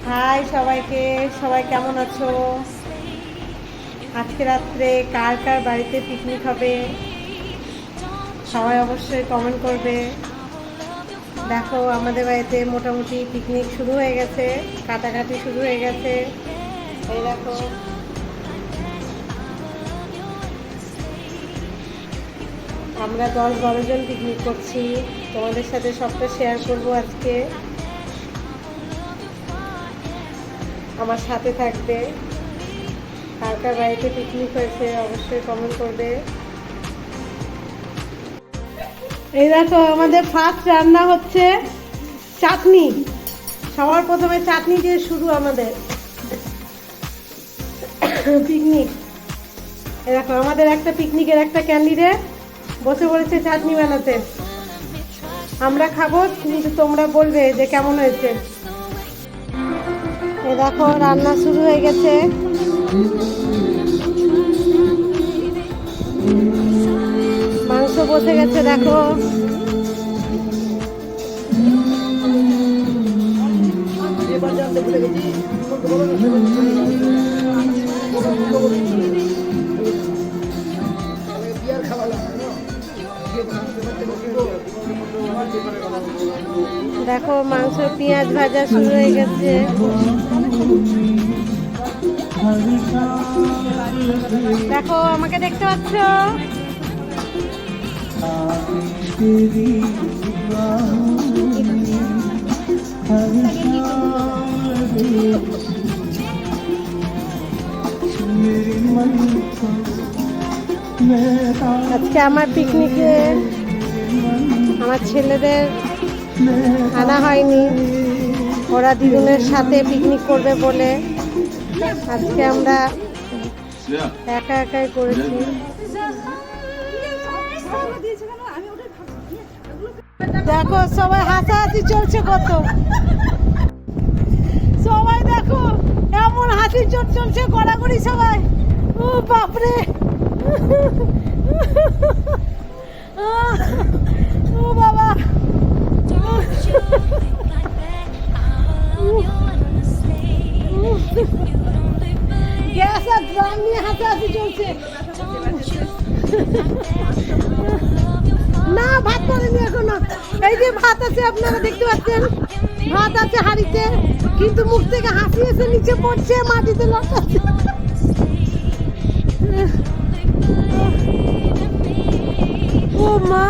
High সবাইকে, সবাই কেমন আছো? আজকে রাত্রে কার কার বাড়িতে পিকনিক হবে সবাই অবশ্যই কমেন্ট করবে। দেখো আমাদের বাড়িতে মোটামুটি পিকনিক শুরু হয়ে গেছে, কাটাকাটি শুরু হয়ে গেছে। এই দেখো আমরা 10-12 জন পিকনিক করছি, তোমাদের সাথে সবটা শেয়ার করবো আজকে। আমার সাথে থাকবে। কার কার বাড়িতে পিকনিক হয়েছে অবশ্যই কমেন্ট করবে। এই দেখো আমাদের ফার্স্ট রান্না হচ্ছে চাটনি। সবার প্রথমে চাটনি দিয়ে শুরু আমাদের পিকনিক। এই দেখো আমাদের একটা পিকনিকের একটা ক্যান্ডিডেট বসে পড়েছে চাটনি বানাতে। আমরা খাবো, কিন্তু তোমরা বলবে যে কেমন হয়েছে। এই দেখো রান্না শুরু হয়ে গেছে। মাংস বসে গেছে দেখো। দেখো মাংস পেঁয়াজ ভাজা শুরু হয়ে গেছে। দেখো আমাকে দেখতে পাচ্ছ? আজকে আমার পিকনিকে আমার ছেলেদের আনা হয়নি, ওরা দিদুনের সাথে পিকনিক করবে বলে আজকে আমরা একা একাই করেছি। দেখো সবাই হাসাহাসি চলছে কত, সবাই দেখো এমন হাসি চোট চলছে গড়াগড়ি সবাই। ও বাপরে, ও বাবা, গ্যাস আর ড্রাম নিয়ে হাসাহাসি চলছে। না ভাত করেনি এখনো। এই যে ভাত আছে আপনারা দেখতে পাচ্ছেন, ভাত আছে হাঁড়িতে, কিন্তু মুখ থেকে হাসি এসে নিচে পড়ছে, মাটিতে লটাচ্ছে। ও মা,